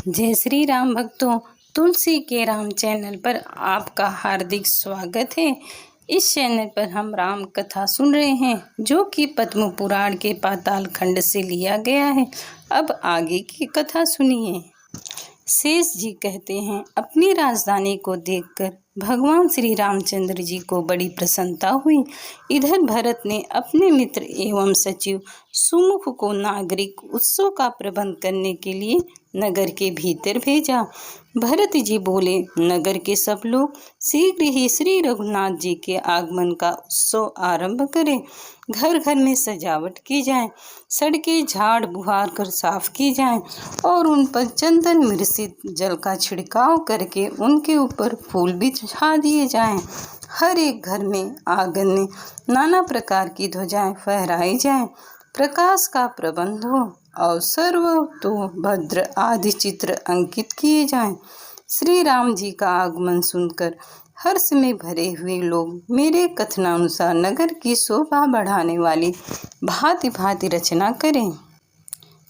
जय श्री राम भक्तों, तुलसी के राम चैनल पर आपका हार्दिक स्वागत है। इस चैनल पर हम राम कथा सुन रहे हैं जो कि पद्म पुराण के पाताल खंड से लिया गया है। अब आगे की कथा सुनिए। शेष जी कहते हैं, अपनी राजधानी को देखकर भगवान श्री रामचंद्र जी को बड़ी प्रसन्नता हुई। इधर भरत ने अपने मित्र एवं सचिव सुमुख को नागरिक उत्सव का प्रबंध करने के लिए नगर के भीतर भेजा। भरत जी बोले, नगर के सब लोग शीघ्र ही श्री रघुनाथ जी के आगमन का उत्सव आरंभ करें। घर घर में सजावट की जाए, सड़कें झाड़ बुहार कर साफ की जाएं और उन पर चंदन मिश्रित जल का छिड़काव करके उनके ऊपर फूल भी चढ़ा दिए जाएं। हर एक घर में आंगन में नाना प्रकार की ध्वजाएं फहराई जाएं, प्रकाश का प्रबंध हो और सर्वतोभद्र आदि चित्र अंकित किए जाएं। श्री राम जी का आगमन सुनकर हर्ष में भरे हुए लोग मेरे कथनानुसार नगर की शोभा बढ़ाने वाली भांति भांति रचना करें।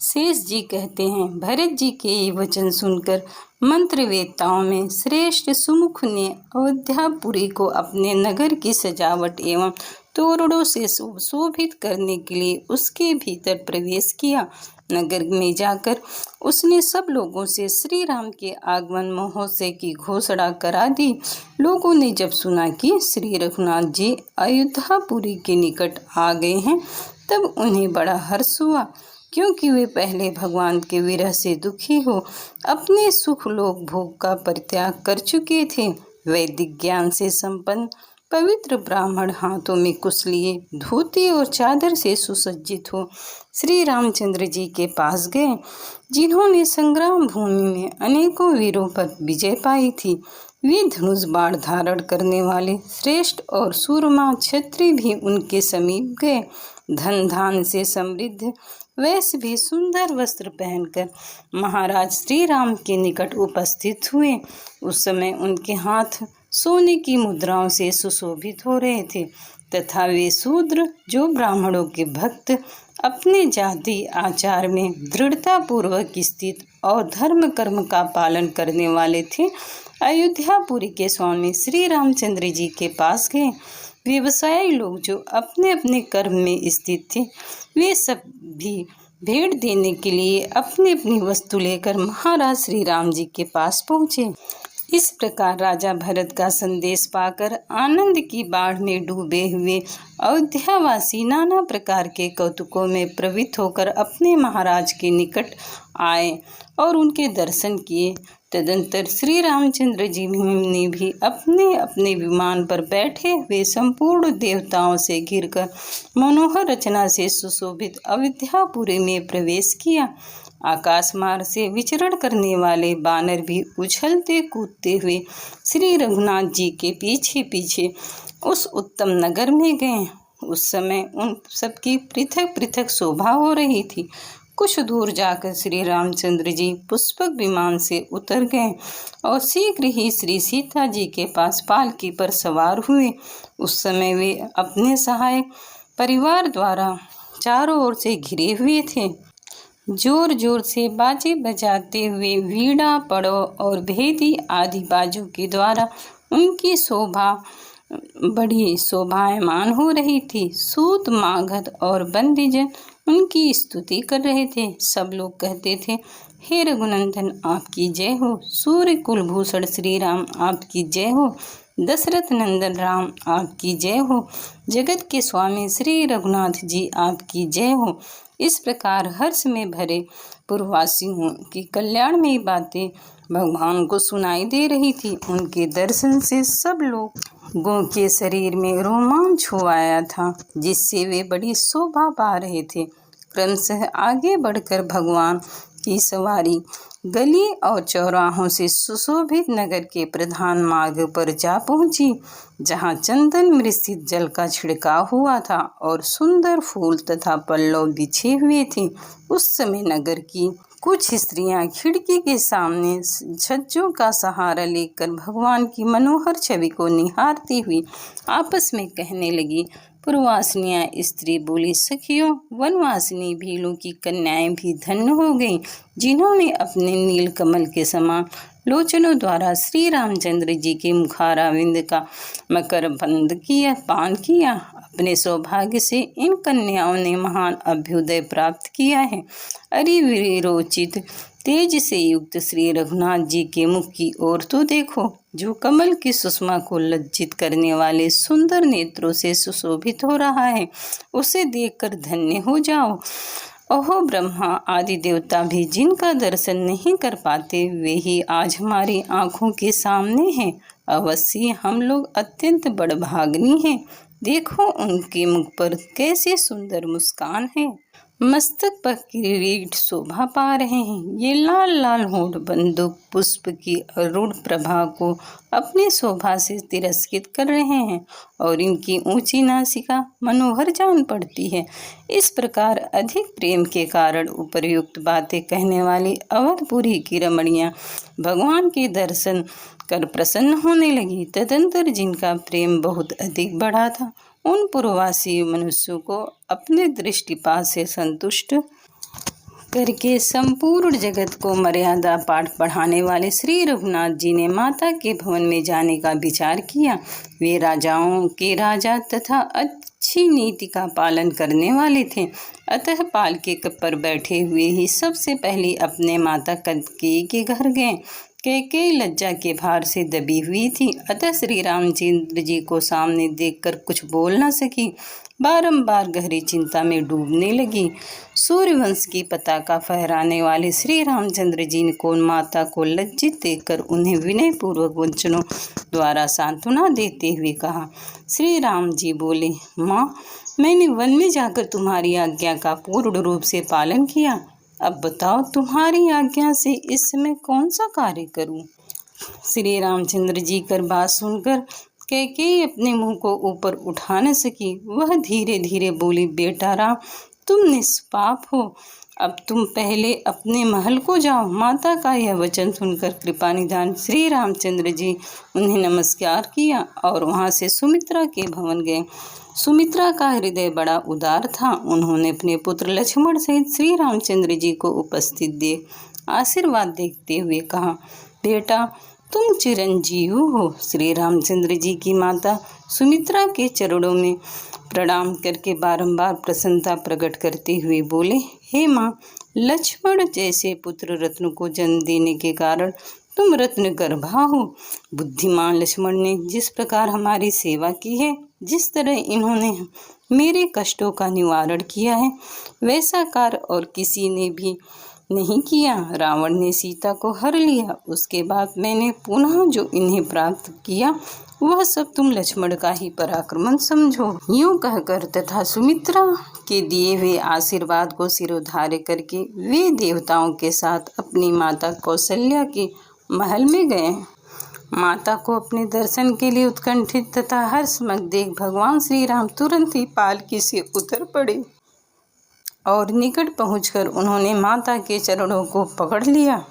शेष जी कहते हैं, भरत जी के ये वचन सुनकर मंत्रवेत्ताओं में श्रेष्ठ सुमुख ने अयोध्यापुरी को अपने नगर की सजावट एवं तोरणों से शोभित करने के लिए उसके भीतर प्रवेश किया। नगर में जाकर उसने सब लोगों से श्री राम के आगमन महोत्सव की घोषणा करा दी। लोगों ने जब सुना कि श्री रघुनाथ जी अयोध्यापुरी के निकट आ गए हैं, तब उन्हें बड़ा हर्ष हुआ, क्योंकि वे पहले भगवान के विरह से दुखी हो अपने सुख लोक भोग का परित्याग कर चुके थे। वैदिक ज्ञान से संपन्न पवित्र ब्राह्मण हाथों में कुश लिए धोती और चादर से सुसज्जित हो श्री रामचंद्र जी के पास गए, जिन्होंने संग्राम भूमि में अनेकों वीरों पर विजय पाई थी। वे धनुष बाण धारण करने वाले श्रेष्ठ और सूरमा क्षत्रिय भी उनके समीप गए। धन धान से समृद्ध वैश्य भी सुंदर वस्त्र पहनकर महाराज श्री राम के निकट उपस्थित हुए। उस समय उनके हाथ सोने की मुद्राओं से सुशोभित हो रहे थे तथा वे शूद्र जो ब्राह्मणों के भक्त अपने जाति आचार में दृढ़ता पूर्वक स्थित और धर्म कर्म का पालन करने वाले थे, अयोध्यापुरी के स्वामी श्री रामचंद्र जी के पास गए। व्यवसायी लोग जो अपने अपने कर्म में स्थित थे, वे सब भी भेंट देने के लिए अपनी अपनी वस्तु लेकर महाराज श्री राम जी के पास पहुँचे। इस प्रकार राजा भरत का संदेश पाकर आनंद की बाढ़ में डूबे हुए अयोध्यावासी नाना प्रकार के कौतुकों में प्रवृत्त होकर अपने महाराज के निकट आए और उनके दर्शन किए। तदंतर श्री रामचंद्र जी ने भी अपने अपने विमान पर बैठे हुए संपूर्ण देवताओं से घिरकर मनोहर रचना से सुशोभित अयोध्यापुरी में प्रवेश किया। आकाश मार्ग से विचरण करने वाले बानर भी उछलते कूदते हुए श्री रघुनाथ जी के पीछे पीछे उस उत्तम नगर में गए। उस समय उन सबकी पृथक पृथक शोभा हो रही थी। कुछ दूर जाकर श्री रामचंद्र जी पुष्पक विमान से उतर गए और शीघ्र ही श्री सीता जी के पास पालकी पर सवार हुए। उस समय वे अपने सहायक परिवार द्वारा चारों ओर से घिरे हुए थे। जोर जोर से बाजे बजाते हुए वीणा, पड़ो और भेदी आदि बाजों के द्वारा उनकी शोभा बड़ी शोभायमान हो रही थी। सूत, मागध और बंदीजन उनकी स्तुति कर रहे थे। सब लोग कहते थे, हे रघुनंदन आपकी जय हो, सूर्य कुलभूषण श्री राम आपकी जय हो, दशरथ नंदन राम आपकी जय हो, जगत के स्वामी श्री रघुनाथ जी आपकी जय हो। इस प्रकार हर्ष में भरे पूर्ववासियों की कल्याणमयी बातें भगवान को सुनाई दे रही थी। उनके दर्शन से सब लोगों के शरीर में रोमांच हो आया था, जिससे वे बड़ी शोभा पा रहे थे। क्रमशः आगे बढ़कर भगवान की सवारी गली और चौराहों से सुशोभित नगर के प्रधान मार्ग पर जा पहुंची, जहां चंदन मिश्रित जल का छिड़काव हुआ था और सुंदर फूल तथा पल्लव बिछे हुए थे। उस समय नगर की कुछ स्त्रियां खिड़की के सामने छज्जों का सहारा लेकर भगवान की मनोहर छवि को निहारती हुई आपस में कहने लगी, पूर्ववासिनियाँ स्त्री बोली, सखियों, वनवासिनी भीलों की कन्याएं भी धन्य हो गईं, जिन्होंने अपने नील कमल के समान लोचनों द्वारा श्री रामचंद्र जी के मुखारविंद का मकरबंद किया पान किया। अपने सौभाग्य से इन कन्याओं ने महान अभ्युदय प्राप्त किया है। अरिविरोचित तेज से युक्त श्री रघुनाथ जी के मुख की ओर तो देखो, जो कमल की सुषमा को लज्जित करने वाले सुंदर नेत्रों से सुशोभित हो रहा है, उसे देखकर धन्य हो जाओ। ओहो, ब्रह्मा आदि देवता भी जिनका दर्शन नहीं कर पाते, वे ही आज हमारी आंखों के सामने हैं। अवश्य हम लोग अत्यंत बड़भाग्नी हैं। देखो, उनके मुख पर कैसी सुंदर मुस्कान है, मस्तक पर किरीट शोभा पा रहे हैं। ये लाल लाल होंठ बंदूक पुष्प की अरूढ़ प्रभा को अपनी शोभा से तिरस्कृत कर रहे हैं और इनकी ऊंची नासिका मनोहर जान पड़ती है। इस प्रकार अधिक प्रेम के कारण उपर्युक्त बातें कहने वाली अवधपुरी की रमणियाँ भगवान के दर्शन कर प्रसन्न होने लगी। तदंतर जिनका प्रेम बहुत अधिक बढ़ा था, उन पूर्ववासी मनुष्यों को अपने दृष्टिपात से संतुष्ट करके संपूर्ण जगत को मर्यादा पाठ पढ़ाने वाले श्री रघुनाथ जी ने माता के भवन में जाने का विचार किया। वे राजाओं के राजा तथा अच्छी नीति का पालन करने वाले थे, अतः पालके पर बैठे हुए ही सबसे पहले अपने माता कैकेयी के घर गए। कैकेयी लज्जा के भार से दबी हुई थी, अतः श्री रामचंद्र जी को सामने देखकर कुछ बोल न सकी। बारंबार गहरी चिंता में डूबने लगी। सूर्यवंश की पताका फहराने वाले श्री रामचंद्र जी को माता को लज्जित देखकर उन्हें विनय पूर्वक वचनों द्वारा सांत्वना देते हुए कहा। श्री राम जी बोले, माँ, मैंने वन में जाकर तुम्हारी आज्ञा का पूर्ण रूप से पालन किया। अब बताओ, तुम्हारी आज्ञा से इस समय कौन सा कार्य करूं? श्री रामचंद्र जी कर बात सुनकर कैकेयी अपने मुंह को ऊपर उठा न सकी। वह धीरे धीरे बोली, बेटा राम, तुम निष्पाप हो। अब तुम पहले अपने महल को जाओ। माता का यह वचन सुनकर कृपा निधान श्री रामचंद्र जी उन्हें नमस्कार किया और वहां से सुमित्रा के भवन गए। सुमित्रा का हृदय बड़ा उदार था। उन्होंने अपने पुत्र लक्ष्मण सहित श्री रामचंद्र जी को उपस्थित देख आशीर्वाद देखते हुए कहा, बेटा, तुम चिरंजीव हो। श्री रामचंद्र जी की माता सुमित्रा के चरणों में प्रणाम करके बारंबार प्रसन्नता प्रकट करते हुए बोले, हे माँ, लक्ष्मण जैसे पुत्र रत्न को जन्म देने के कारण तुम रत्न गर्भा हो। बुद्धिमान लक्ष्मण ने जिस प्रकार हमारी सेवा की है, जिस तरह इन्होंने मेरे कष्टों का निवारण किया है, वैसा कार्य और किसी ने भी नहीं किया। रावण ने सीता को हर लिया, उसके बाद मैंने पुनः जो इन्हें प्राप्त किया, वह सब तुम लक्ष्मण का ही पराक्रम समझो। यूं कहकर तथा सुमित्रा के दिए हुए आशीर्वाद को सिरोधार्य करके वे देवताओं के साथ अपनी माता कौशल्या के महल में गए। माता को अपने दर्शन के लिए उत्कंठित तथा हर्षमग्न देख भगवान श्री राम तुरंत ही पालकी से उतर पड़े और निकट पहुंचकर उन्होंने माता के चरणों को पकड़ लिया।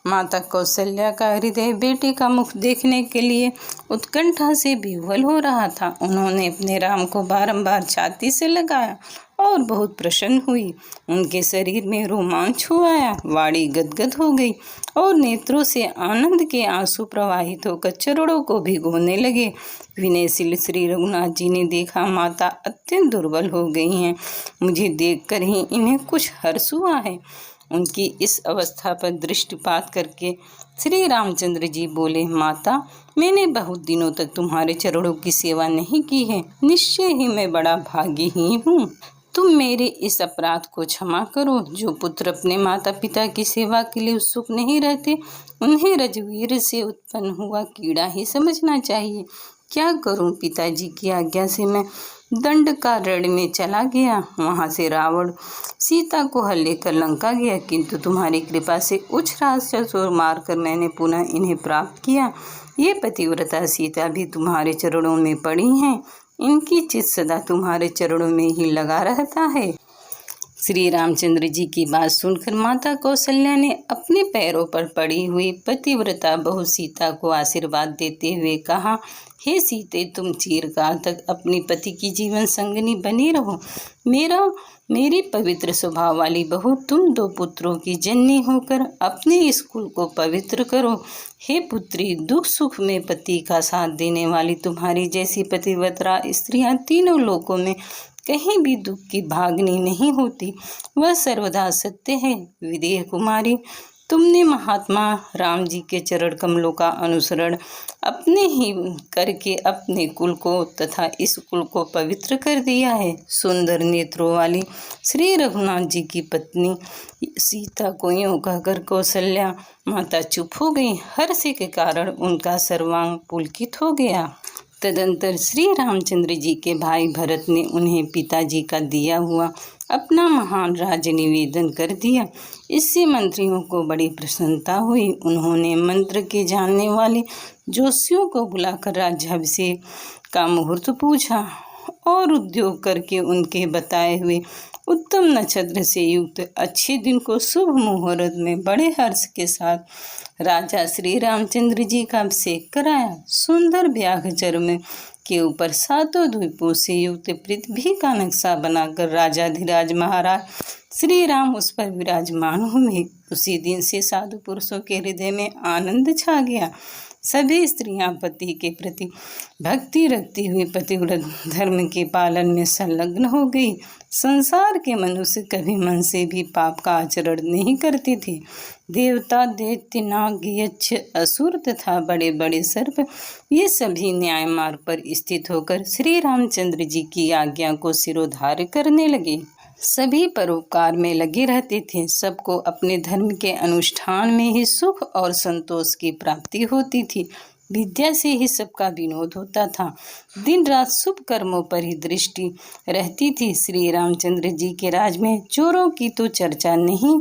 माता कौशल्या का हृदय बेटे का मुख देखने के लिए उत्कंठा से विह्वल हो रहा था। उन्होंने अपने राम को बारंबार छाती से लगाया और बहुत प्रसन्न हुई। उनके शरीर में रोमांच हो आया, वाणी गदगद हो गई और नेत्रों से आनंद के आंसू प्रवाहित होकर चरणों को भिगोने लगे। विनयशील श्री रघुनाथ जी ने देखा, माता अत्यंत दुर्बल हो गई हैं। मुझे देखकर ही इन्हें कुछ हर्ष हुआ है। उनकी इस अवस्था पर दृष्टिपात करके श्री रामचंद्र जी बोले, माता, मैंने बहुत दिनों तक तुम्हारे चरणों की सेवा नहीं की है। निश्चय ही मैं बड़ा भागी ही हूँ। तुम मेरे इस अपराध को क्षमा करो। जो पुत्र अपने माता पिता की सेवा के लिए उत्सुक नहीं रहते, उन्हें रजवीर से उत्पन्न हुआ कीड़ा ही समझना चाहिए। क्या करूं? पिताजी की आज्ञा से मैं दंडकारण्य में चला गया। वहां से रावण सीता को हल लेकर लंका गया, किंतु तुम्हारी कृपा से उच्च राक्षसों मारकर मैंने पुनः इन्हें प्राप्त किया। ये पतिव्रता सीता भी तुम्हारे चरणों में पड़ी हैं। इनकी चित्त सदा तुम्हारे चरणों में ही लगा रहता है। श्री रामचंद्र जी की बात सुनकर माता कौशल्या ने अपने पैरों पर पड़ी हुई पतिव्रता बहू सीता को आशीर्वाद देते हुए कहा, हे सीते, तुम चिरकाल तक अपने पति की जीवन संगनी बनी रहो। मेरी पवित्र स्वभाव वाली बहू, तुम 2 पुत्रों की जननी होकर अपने इस कुल को पवित्र करो। हे पुत्री, दुख सुख में पति का साथ देने वाली तुम्हारी जैसी पतिव्रता स्त्रियां तीनों लोकों में कहीं भी दुख की भागनी नहीं होती। वह सर्वदा सत्य है। विदेह कुमारी, तुमने महात्मा राम जी के चरण कमलों का अनुसरण अपने ही करके अपने कुल को तथा इस कुल को पवित्र कर दिया है। सुंदर नेत्रों वाली श्री रघुनाथ जी की पत्नी सीता को यूँ कहकर कौशल्या माता चुप हो गई। हर्ष के कारण उनका सर्वांग पुलकित हो गया। तदंतर श्री रामचंद्र जी के भाई भरत ने उन्हें पिताजी का दिया हुआ अपना महान राज निवेदन कर दिया। इससे मंत्रियों को बड़ी प्रसन्नता हुई। उन्होंने मंत्र के जानने वाले जोशियों को बुलाकर राज्याभिषेक का मुहूर्त पूछा और उद्योग करके उनके बताए हुए उत्तम नक्षत्र से युक्त अच्छे दिन को शुभ मुहूर्त में बड़े हर्ष के साथ राजा श्री रामचंद्र जी का अभिषेक कराया। सुंदर व्याघ्र में के ऊपर 7 द्वीपों से युक्त पृथ्वी का नक्शा बनाकर राजाधिराज महाराज श्री राम उस पर विराजमान हुए। उसी दिन से साधु पुरुषों के हृदय में आनंद छा गया। सभी स्त्रियां पति के प्रति भक्ति रखती हुई पतिव्रत धर्म के पालन में संलग्न हो गई। संसार के मनुष्य कभी मन से भी पाप का आचरण नहीं करते थे। देवता, दैत्य, नाग, यक्ष, असुर तथा बड़े बड़े सर्प, ये सभी न्याय मार्ग पर स्थित होकर श्री रामचंद्र जी की आज्ञा को सिरोधार्य करने लगे। सभी परोपकार में लगे रहते थे। सबको अपने धर्म के अनुष्ठान में ही सुख और संतोष की प्राप्ति होती थी। विद्या से ही सबका विनोद होता था। दिन रात शुभ कर्मों पर ही दृष्टि रहती थी। श्री रामचंद्र जी के राज में चोरों की तो चर्चा नहीं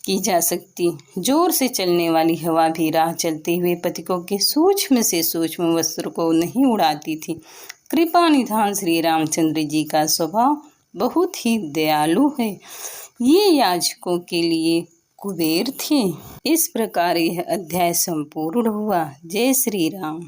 की जा सकती। जोर से चलने वाली हवा भी राह चलते हुए पथिकों के सूक्ष्म से सूक्ष्म वस्त्र को नहीं उड़ाती थी। कृपा निधान श्री रामचंद्र जी का स्वभाव बहुत ही दयालु है। ये याचकों के लिए कुबेर थे। इस प्रकार यह अध्याय संपूर्ण हुआ। जय श्री राम।